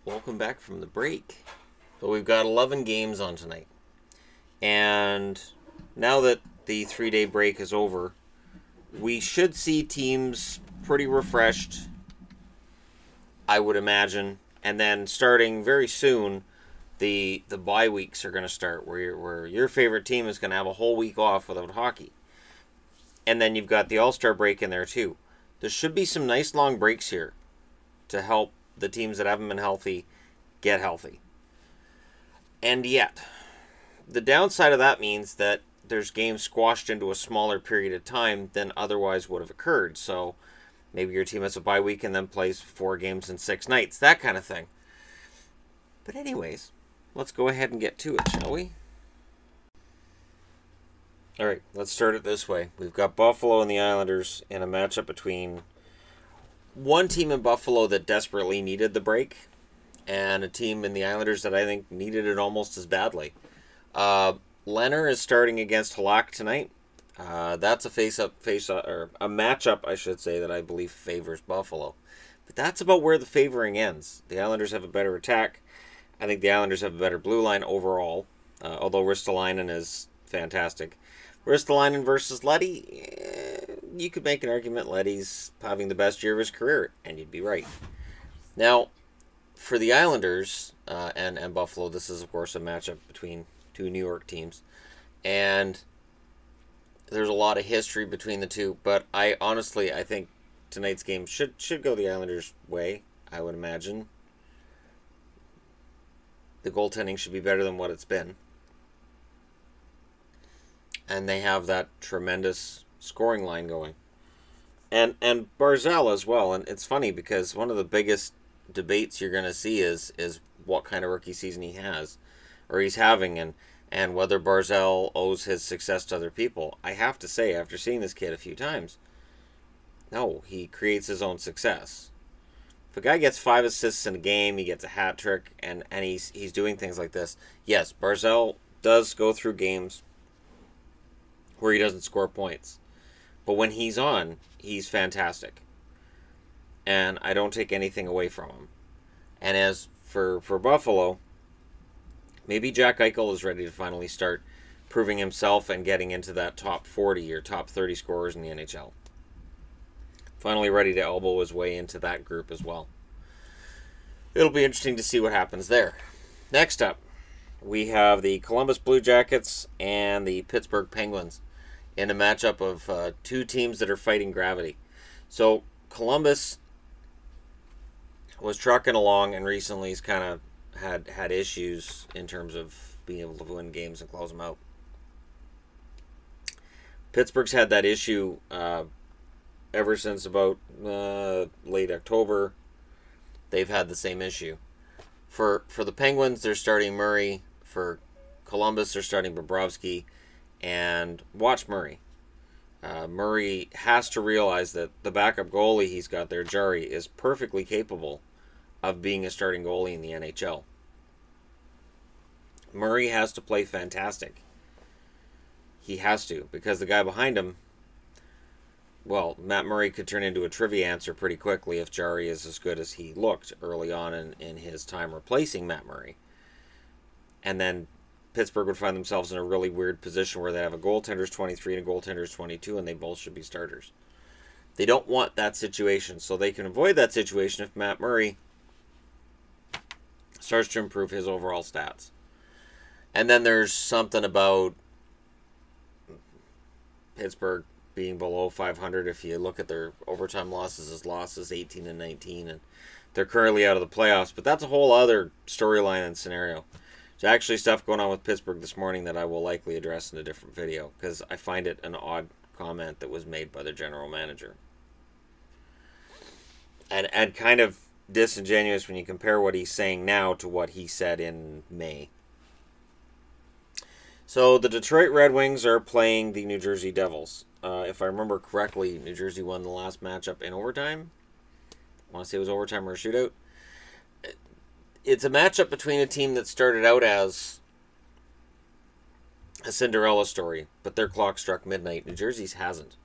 Welcome back from the break. So we've got 11 games on tonight. And now that the 3-day break is over, we should see teams pretty refreshed, I would imagine. And then starting very soon, the bye weeks are going to start, where your favorite team is going to have a whole week off without hockey. And then you've got the All-Star break in there too. There should be some nice long breaks here to help the teams that haven't been healthy get healthy. And yet, the downside of that means that there's games squashed into a smaller period of time than otherwise would have occurred. So maybe your team has a bye week and then plays 4 games in 6 nights, that kind of thing. But anyways, let's go ahead and get to it, shall we? All right, let's start it this way. We've got Buffalo and the Islanders in a matchup between one team in Buffalo that desperately needed the break and a team in the Islanders that I think needed it almost as badly. Leonard is starting against Halak tonight. That's a or a matchup, I should say, that I believe favors Buffalo. But that's about where the favoring ends. The Islanders have a better attack. I think the Islanders have a better blue line overall, although Ristolainen is fantastic. Ristolainen versus Leddy, you could make an argument Leddy's having the best year of his career, and you'd be right. Now, for the Islanders and Buffalo, this is, of course, a matchup between two New York teams. And there's a lot of history between the two, but I think tonight's game should go the Islanders' way, I would imagine. The goaltending should be better than what it's been. And they have that tremendous scoring line going. And Barzal as well. And it's funny because one of the biggest debates you're going to see is what kind of rookie season he has, or he's having, and whether Barzal owes his success to other people. I have to say, after seeing this kid a few times, no, he creates his own success. If a guy gets 5 assists in a game, he gets a hat trick, and he's doing things like this, yes, Barzal does go through games where he doesn't score points. But when he's on, he's fantastic. And I don't take anything away from him. And as for Buffalo, maybe Jack Eichel is ready to finally start proving himself and getting into that top 40 or top 30 scorers in the NHL. Finally ready to elbow his way into that group as well. It'll be interesting to see what happens there. Next up, we have the Columbus Blue Jackets and the Pittsburgh Penguins in a matchup of two teams that are fighting gravity. So Columbus was trucking along and recently has kind of had issues in terms of being able to win games and close them out. Pittsburgh's had that issue ever since about late October. They've had the same issue. For the Penguins, they're starting Murray. For Columbus, they're starting Bobrovsky. And watch Murray. Murray has to realize that the backup goalie he's got there, Jari, is perfectly capable of being a starting goalie in the NHL. Murray has to play fantastic. He has to, because the guy behind him, well, Matt Murray could turn into a trivia answer pretty quickly if Jari is as good as he looked early on in his time replacing Matt Murray. And then Pittsburgh would find themselves in a really weird position where they have a goaltender's 23 and a goaltender's 22, and they both should be starters. They don't want that situation, so they can avoid that situation if Matt Murray starts to improve his overall stats. And then there's something about Pittsburgh being below 500 if you look at their overtime losses as losses, 18 and 19, and they're currently out of the playoffs. But that's a whole other storyline and scenario. There's actually stuff going on with Pittsburgh this morning that I will likely address in a different video because I find it an odd comment that was made by their general manager. And kind of disingenuous when you compare what he's saying now to what he said in May. So the Detroit Red Wings are playing the New Jersey Devils. If I remember correctly, New Jersey won the last matchup in overtime. I want to say it was overtime or a shootout. It's a matchup between a team that started out as a Cinderella story, but their clock struck midnight. New Jersey's hasn't.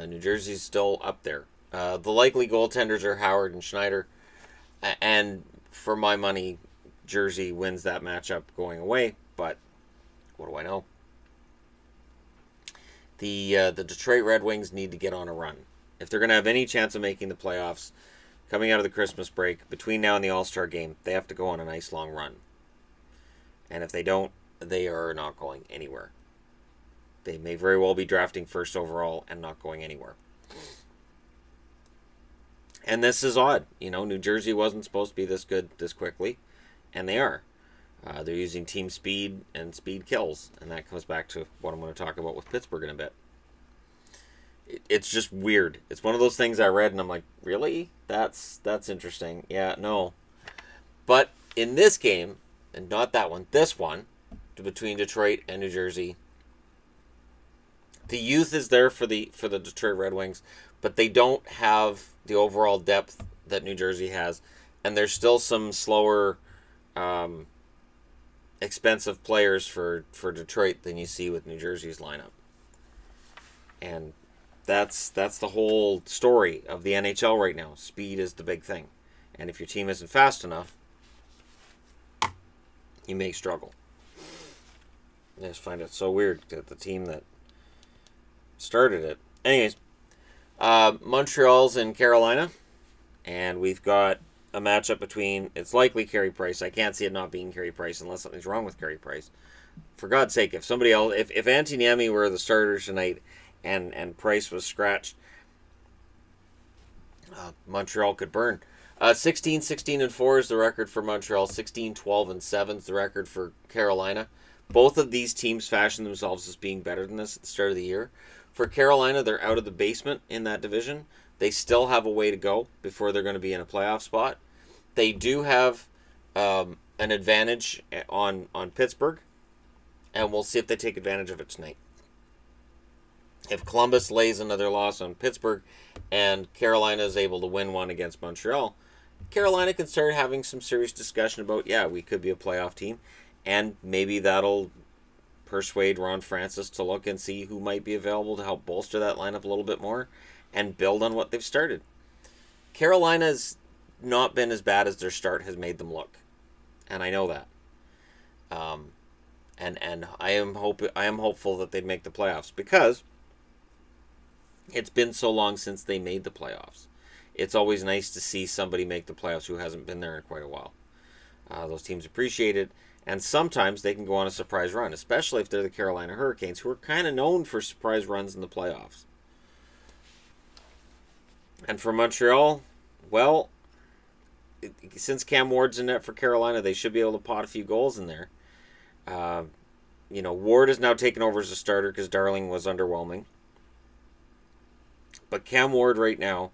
New Jersey's still up there. The likely goaltenders are Howard and Schneider. And For my money, Jersey wins that matchup going away, but what do I know? The Detroit Red Wings need to get on a run. If they're going to have any chance of making the playoffs coming out of the Christmas break, between now and the All-Star game, they have to go on a nice long run. And if they don't, they are not going anywhere. They may very well be drafting first overall and not going anywhere. And this is odd. You know, New Jersey wasn't supposed to be this good this quickly, and they are. They're using team speed, and speed kills. And that comes back to what I'm going to talk about with Pittsburgh in a bit. It's just weird. It's one of those things I read, and I'm like, really? That's interesting. Yeah, no. But in this game, and not that one, this one, between Detroit and New Jersey, the youth is there for the Detroit Red Wings, but they don't have the overall depth that New Jersey has, and there's still some slower, expensive players for Detroit than you see with New Jersey's lineup. And that's the whole story of the NHL right now. Speed is the big thing, and if your team isn't fast enough, you may struggle. I just find it so weird that the team that started it. Anyways, Montreal's in Carolina, and we've got a matchup between, it's likely Carey Price. I can't see it not being Carey Price unless something's wrong with Carey Price. For God's sake, if somebody else, if Antoniemi were the starters tonight and Price was scratched, Montreal could burn. 16-16-4 is the record for Montreal. 16-12-7 is the record for Carolina. Both of these teams fashioned themselves as being better than this at the start of the year. For Carolina, they're out of the basement in that division. They still have a way to go before they're going to be in a playoff spot. They do have an advantage on Pittsburgh, and we'll see if they take advantage of it tonight. If Columbus lays another loss on Pittsburgh and Carolina is able to win one against Montreal, Carolina can start having some serious discussion about, yeah, we could be a playoff team, and maybe that'll persuade Ron Francis to look and see who might be available to help bolster that lineup a little bit more and build on what they've started. Carolina's not been as bad as their start has made them look, and I know that. And I am hopeful that they'd make the playoffs, because it's been so long since they made the playoffs. It's always nice to see somebody make the playoffs who hasn't been there in quite a while. Those teams appreciate it, and sometimes they can go on a surprise run, especially if they're the Carolina Hurricanes, who are kind of known for surprise runs in the playoffs. And for Montreal, well, since Cam Ward's in net for Carolina, they should be able to pot a few goals in there. Ward has now taken over as a starter because Darling was underwhelming. But Cam Ward right now,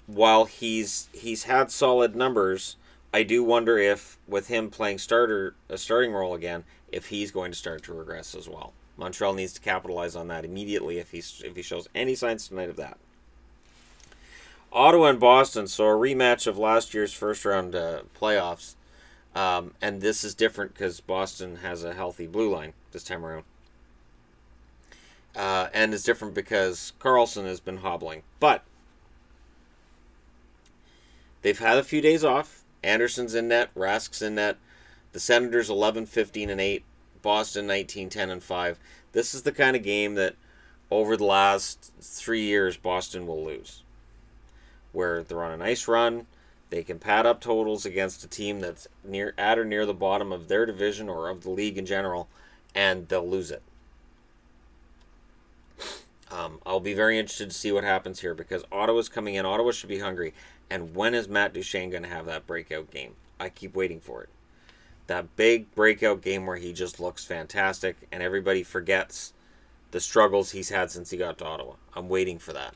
while he's had solid numbers, I do wonder if, with him playing a starting role again, if he's going to start to regress as well. Montreal needs to capitalize on that immediately if he shows any signs tonight of that. Ottawa and Boston, so a rematch of last year's first round playoffs. And this is different because Boston has a healthy blue line this time around. And it's different because Carlson has been hobbling. But they've had a few days off. Anderson's in net. Rask's in net. The Senators 11-15-8. Boston 19-10-5. This is the kind of game that over the last 3 years Boston will lose, where they're on a nice run. They can pad up totals against a team that's at or near the bottom of their division or of the league in general, and they'll lose it. I'll be very interested to see what happens here, because Ottawa's coming in. Ottawa should be hungry. And when is Matt Duchene going to have that breakout game? I keep waiting for it. That big breakout game where he just looks fantastic and everybody forgets the struggles he's had since he got to Ottawa. I'm waiting for that.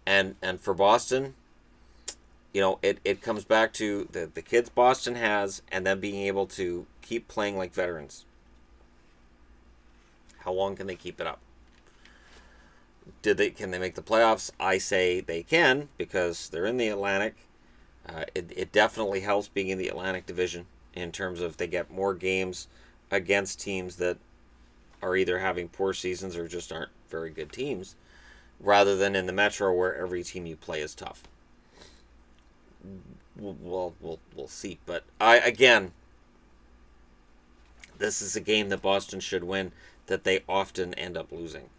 And for Boston, it comes back to the kids Boston has, and them being able to keep playing like veterans. How long can they keep it up? Can they make the playoffs? I say they can, because they're in the Atlantic. It definitely helps being in the Atlantic Division in terms of they get more games against teams that are either having poor seasons or just aren't very good teams, rather than in the Metro where every team you play is tough. we'll see. But again, this is a game that Boston should win, that they often end up losing.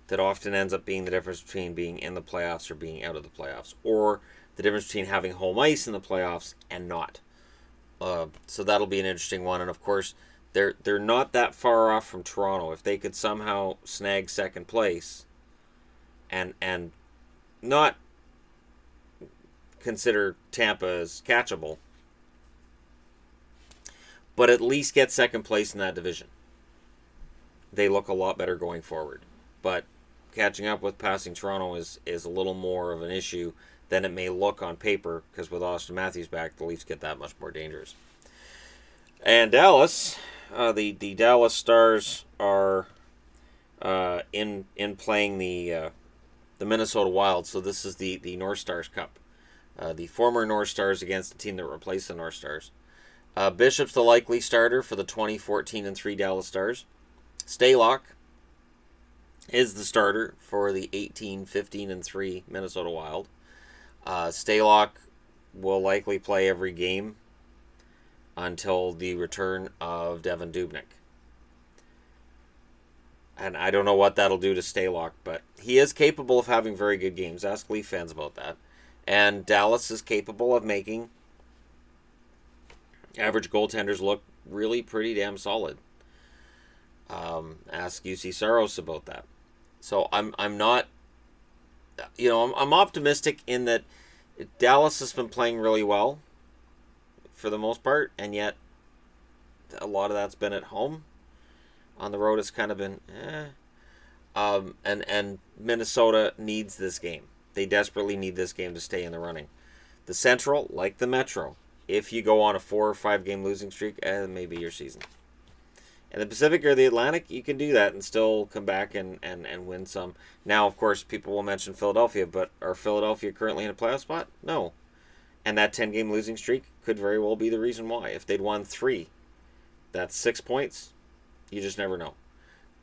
That often ends up being the difference between being in the playoffs or being out of the playoffs, or the difference between having home ice in the playoffs and not. So that'll be an interesting one. And of course, they're not that far off from Toronto. If they could somehow snag second place, and not consider Tampa as catchable, but at least get second place in that division, they look a lot better going forward. But catching up with passing Toronto is a little more of an issue than it may look on paper, because with Austin Matthews back, the Leafs get that much more dangerous. And Dallas, the Dallas Stars are in playing the Minnesota Wild. So this is the North Stars Cup. The former North Stars against the team that replaced the North Stars. Bishop's the likely starter for the 2014-3 Dallas Stars. Stalock is the starter for the 18-15-3 Minnesota Wild. Stalock will likely play every game until the return of Devin Dubnyk. And I don't know what that'll do to Stalock, but he is capable of having very good games. Ask Leaf fans about that. And Dallas is capable of making average goaltenders look really pretty damn solid. Ask UC Saros about that. So I'm not, I'm optimistic in that Dallas has been playing really well for the most part, and yet a lot of that's been at home. On the road, it's kind of been and Minnesota needs this game. They desperately need this game to stay in the running. The Central, like the Metro, if you go on a 4 or 5 game losing streak, maybe your season. And the Pacific or the Atlantic, you can do that and still come back and win some. Now, of course, people will mention Philadelphia, but are Philadelphia currently in a playoff spot? No. And that 10-game losing streak could very well be the reason why. If they'd won 3, that's 6 points. You just never know.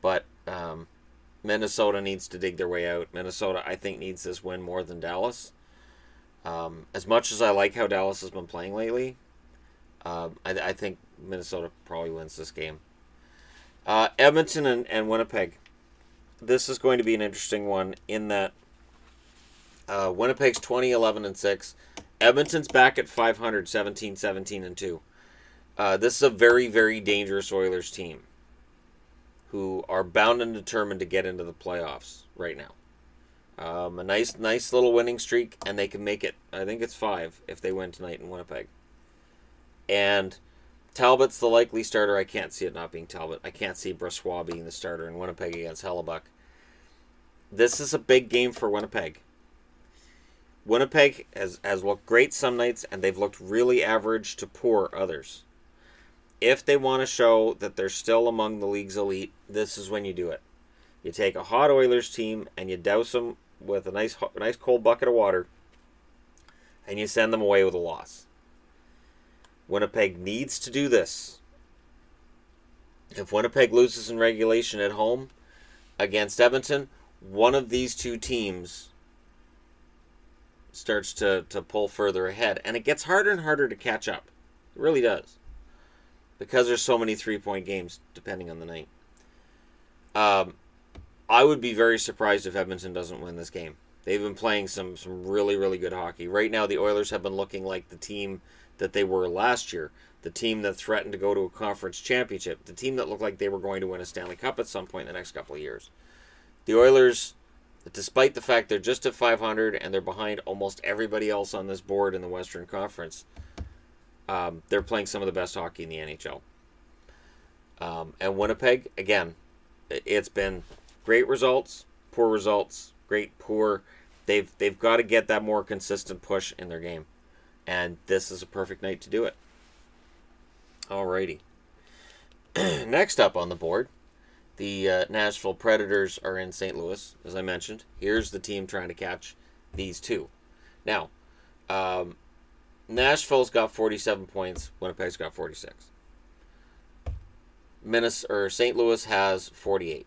But Minnesota needs to dig their way out. Minnesota, I think, needs this win more than Dallas. As much as I like how Dallas has been playing lately, I think Minnesota probably wins this game. Edmonton and Winnipeg. This is going to be an interesting one in that Winnipeg's 20-11-6. Edmonton's back at 500, 17-17-2. This is a very, very dangerous Oilers team who are bound and determined to get into the playoffs right now. A nice little winning streak, and they can make it. I think it's 5 if they win tonight in Winnipeg. And Talbot's the likely starter. I can't see it not being Talbot. I can't see Brossoit being the starter in Winnipeg against Hellebuck. This is a big game for Winnipeg. Winnipeg has looked great some nights, and they've looked really average to poor others. If they want to show that they're still among the league's elite, this is when you do it. You take a hot Oilers team and you douse them with a nice cold bucket of water, and you send them away with a loss. Winnipeg needs to do this. If Winnipeg loses in regulation at home against Edmonton, one of these two teams starts to pull further ahead. And it gets harder and harder to catch up. It really does. Because there's so many 3-point games, depending on the night. I would be very surprised if Edmonton doesn't win this game. They've been playing some really, really good hockey. Right now, the Oilers have been looking like the team that they were last year. The team that threatened to go to a conference championship. The team that looked like they were going to win a Stanley Cup at some point in the next couple of years. The Oilers, despite the fact they're just at 500 and they're behind almost everybody else on this board in the Western Conference, they're playing some of the best hockey in the NHL. And Winnipeg, again, it's been great results, poor results, great, poor. They've got to get that more consistent push in their game. And this is a perfect night to do it. Alrighty. Next up on the board, the Nashville Predators are in St. Louis, as I mentioned. Here's the team trying to catch these two. Now, Nashville's got 47 points. Winnipeg's got 46. St. Louis has 48.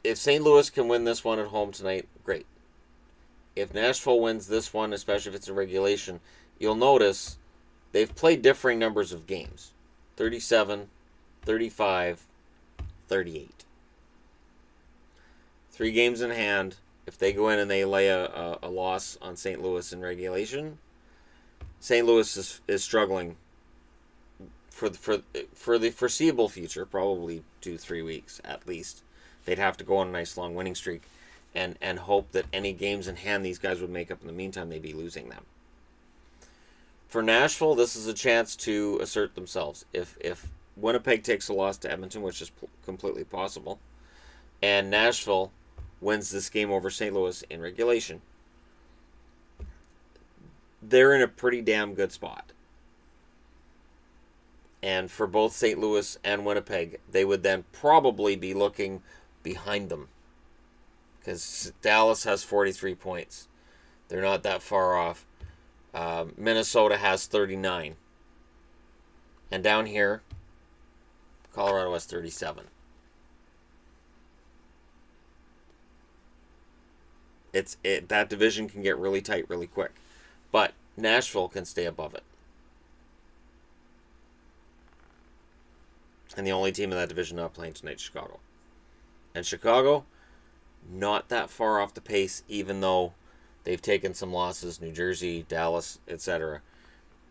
If St. Louis can win this one at home tonight, great. if Nashville wins this one, especially if it's in regulation, you'll notice they've played differing numbers of games. 37, 35, 38. 3 games in hand. If they go in and they lay a loss on St. Louis in regulation, St. Louis is struggling for the foreseeable future, probably 2-3 weeks at least. They'd have to go on a nice long winning streak and hope that any games in hand these guys would make up in the meantime, they'd be losing them. For Nashville, this is a chance to assert themselves. If Winnipeg takes a loss to Edmonton, which is completely possible, and Nashville wins this game over St. Louis in regulation, they're in a pretty damn good spot. And for both St. Louis and Winnipeg, they would then probably be looking behind them, because Dallas has 43 points. They're not that far off. Minnesota has 39. And down here, Colorado has 37. That division can get really tight really quick. But Nashville can stay above it. And the only team in that division not playing tonight is Chicago. And Chicago, not that far off the pace, even though they've taken some losses. New Jersey, Dallas, etc.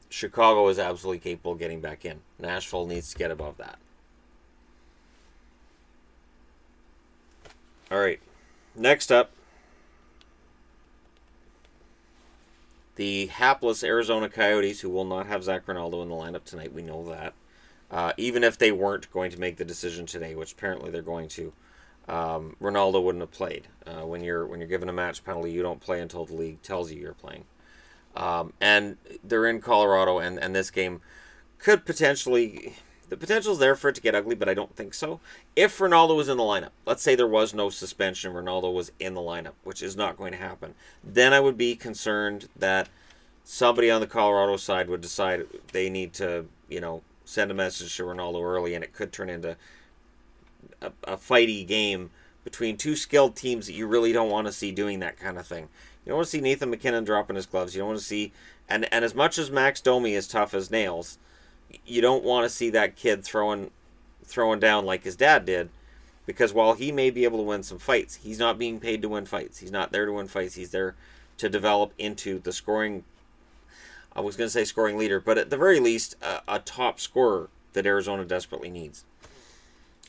Chicago is absolutely capable of getting back in. Nashville needs to get above that. All right. Next up, the hapless Arizona Coyotes, who will not have Zach Rinaldo in the lineup tonight. We know that. Even if they weren't going to make the decision today, which apparently they're going to, Ronaldo wouldn't have played. When you're given a match penalty, you don't play until the league tells you you're playing. And they're in Colorado, and this game could potentially, the potential's there for it to get ugly, but I don't think so. If Ronaldo was in the lineup, let's say there was no suspension, Ronaldo was in the lineup, which is not going to happen, then I would be concerned that somebody on the Colorado side would decide they need to, send a message to Ronaldo early, and it could turn into a fighty game between two skilled teams that you really don't want to see doing that kind of thing. You don't want to see Nathan McKinnon dropping his gloves. You don't want to see, and as much as Max Domi is tough as nails, you don't want to see that kid throwing down like his dad did, because while he may be able to win some fights, he's not being paid to win fights. He's not there to win fights. He's there to develop into the scoring, I was going to say scoring leader, but at the very least, a top scorer that Arizona desperately needs.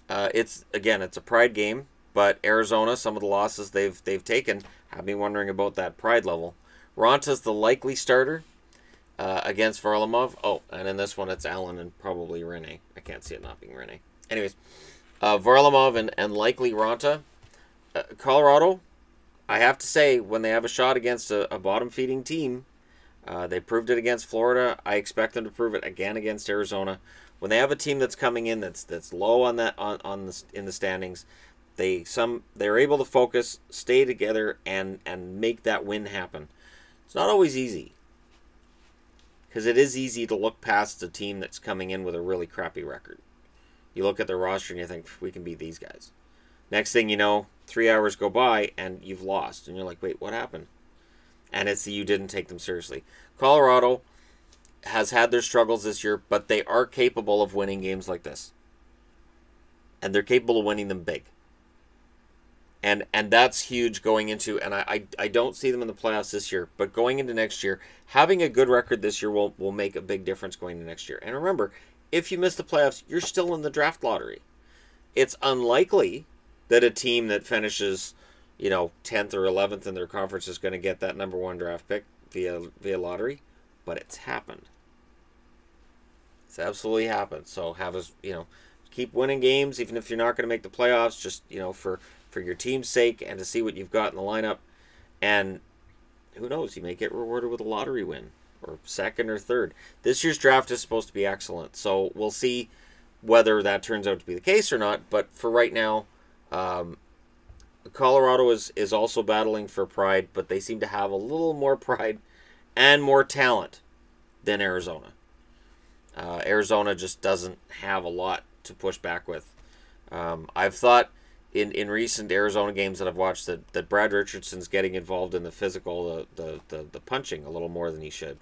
It's a pride game, but Arizona, some of the losses they've taken have me wondering about that pride level. Ronta's the likely starter against Varlamov. Oh, and in this one it's Allen and probably Rene. I can't see it not being Rene. Anyways, Varlamov and likely Ronta. Colorado, I have to say, when they have a shot against a bottom-feeding team, they proved it against Florida. I expect them to prove it again against Arizona. When they have a team that's coming in that's low on in the standings, they're able to focus, stay together, and make that win happen. It's not always easy, because it is easy to look past a team that's coming in with a really crappy record. You look at their roster and you think, we can beat these guys. Next thing you know, 3 hours go by and you've lost, and you're like, wait, what happened? And it's that you didn't take them seriously. Colorado has had their struggles this year, but they are capable of winning games like this. And they're capable of winning them big. And that's huge going into, and I don't see them in the playoffs this year, but going into next year, having a good record this year will make a big difference going into next year. And remember, if you miss the playoffs, you're still in the draft lottery. It's unlikely that a team that finishes 10th or 11th in their conference is going to get that number 1 draft pick via lottery, but it's happened. It's absolutely happened. So keep winning games, even if you're not going to make the playoffs, just, for your team's sake and to see what you've got in the lineup. And who knows, you may get rewarded with a lottery win, or second or third. This year's draft is supposed to be excellent, so we'll see whether that turns out to be the case or not. But for right now, Colorado is also battling for pride, but they seem to have a little more pride and more talent than Arizona. Arizona just doesn't have a lot to push back with. I've thought in recent Arizona games that I've watched that Brad Richardson's getting involved in the physical, the punching a little more than he should.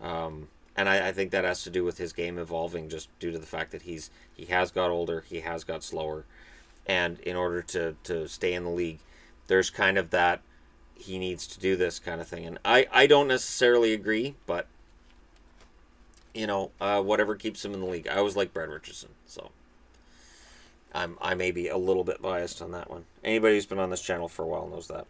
And I think that has to do with his game evolving, just due to the fact that he has got older, he has got slower, and in order to stay in the league, there's kind of that he needs to do this kind of thing. And I don't necessarily agree, but whatever keeps him in the league. I always like Brad Richardson, so I may be a little bit biased on that one. Anybody who's been on this channel for a while knows that.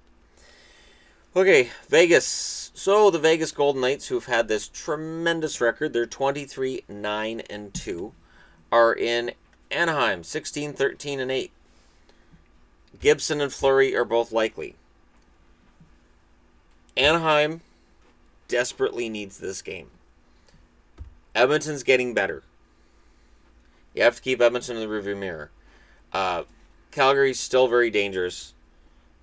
Okay, Vegas. So the Vegas Golden Knights, who've had this tremendous record, they're 23-9-2, are in Anaheim, 16-13-8. Gibson and Fleury are both likely. Anaheim desperately needs this game. Edmonton's getting better. You have to keep Edmonton in the rearview mirror. Calgary's still very dangerous.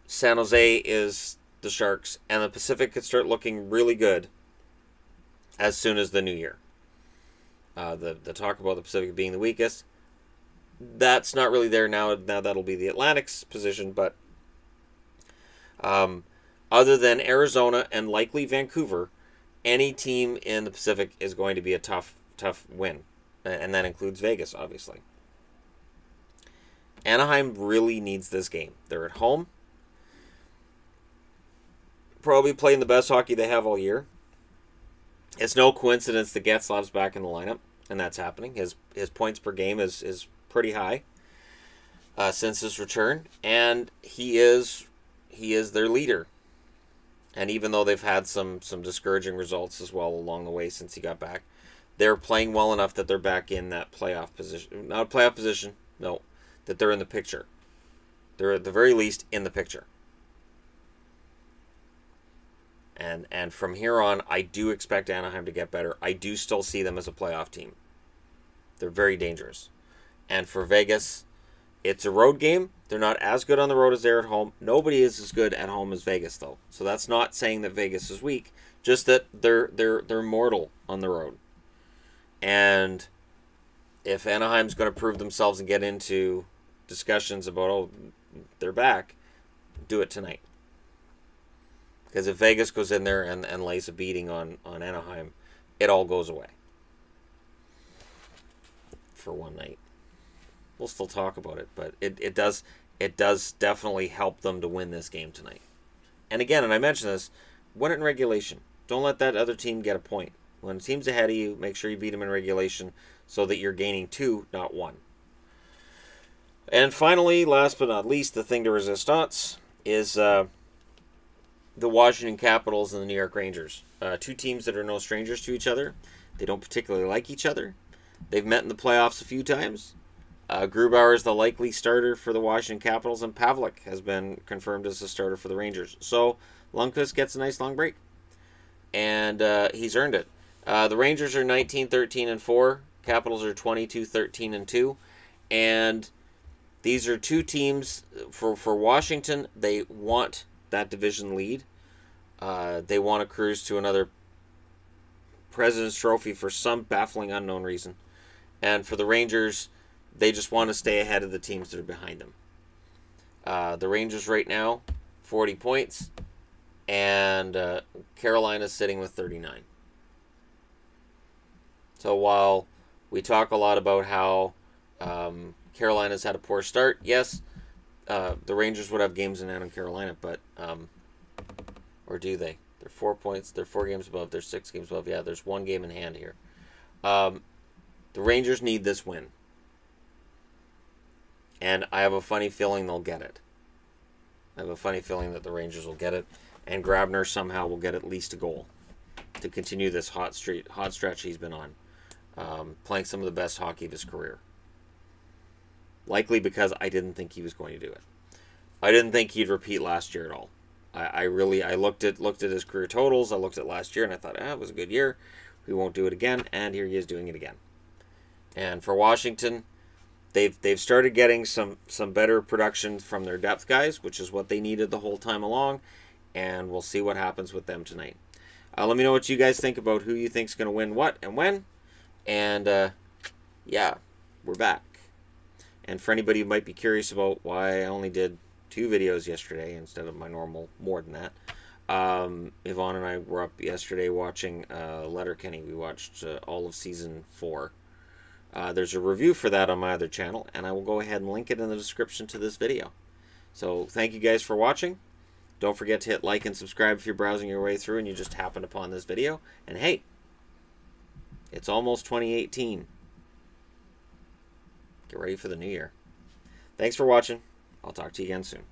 San Jose is the Sharks, and the Pacific could start looking really good as soon as the new year. The talk about the Pacific being the weakest, that's not really there now. Now that'll be the Atlantic's position, but other than Arizona and likely Vancouver, any team in the Pacific is going to be a tough win, and that includes Vegas, obviously. Anaheim really needs this game. They're at home. Probably playing the best hockey they have all year. It's no coincidence that Getzlaf's back in the lineup, and that's happening. His points per game is pretty high since his return, and he is their leader. And even though they've had some discouraging results as well along the way since he got back, they're playing well enough that they're back in that playoff position. Not a playoff position, no, that they're in the picture. They're at the very least in the picture. And from here on, I do expect Anaheim to get better. I do still see them as a playoff team. They're very dangerous. And for Vegas, it's a road game. They're not as good on the road as they're at home. Nobody is as good at home as Vegas, though. So that's not saying that Vegas is weak. Just that they're mortal on the road. And if Anaheim's going to prove themselves and get into discussions about, oh, they're back, do it tonight. Because if Vegas goes in there and lays a beating on Anaheim, it all goes away. For one night. We'll still talk about it, but it does definitely help them to win this game tonight. And again, and I mentioned this, win it in regulation. Don't let that other team get a point. When a team's ahead of you, make sure you beat them in regulation so that you're gaining 2, not 1. And finally, last but not least, the thing to resistance is the Washington Capitals and the New York Rangers. Two teams that are no strangers to each other. They don't particularly like each other. They've met in the playoffs a few times. Grubauer is the likely starter for the Washington Capitals, and Pavlik has been confirmed as the starter for the Rangers. So Lundqvist gets a nice long break, and he's earned it. The Rangers are 19-13-4. Capitals are 22-13-2. And these are two teams, for Washington, they want that division lead. They want to cruise to another President's Trophy for some baffling unknown reason. And for the Rangers, they just want to stay ahead of the teams that are behind them. The Rangers right now, 40 points. And Carolina's sitting with 39. So while we talk a lot about how Carolina's had a poor start, yes, the Rangers would have games in hand on Carolina, but or do they? They're 4 points. They're 4 games above. They're 6 games above. Yeah, there's 1 game in hand here. The Rangers need this win. And I have a funny feeling they'll get it. I have a funny feeling that the Rangers will get it. And Grabner somehow will get at least a goal to continue this hot stretch he's been on. Playing some of the best hockey of his career. Likely because I didn't think he was going to do it. I didn't think he'd repeat last year at all. I looked at his career totals. I looked at last year and I thought, it was a good year. We won't do it again. And here he is doing it again. And for Washington, they've started getting some better production from their depth guys, which is what they needed the whole time along. And we'll see what happens with them tonight. Let me know what you guys think about who you think's going to win what and when. And yeah, we're back. And for anybody who might be curious about why I only did 2 videos yesterday instead of my normal more than that, Yvonne and I were up yesterday watching Letterkenny. We watched all of season 4. There's a review for that on my other channel, and I will go ahead and link it in the description to this video. So thank you guys for watching. Don't forget to hit like and subscribe if you're browsing your way through and you just happened upon this video. And hey, it's almost 2018. Get ready for the new year. Thanks for watching. I'll talk to you again soon.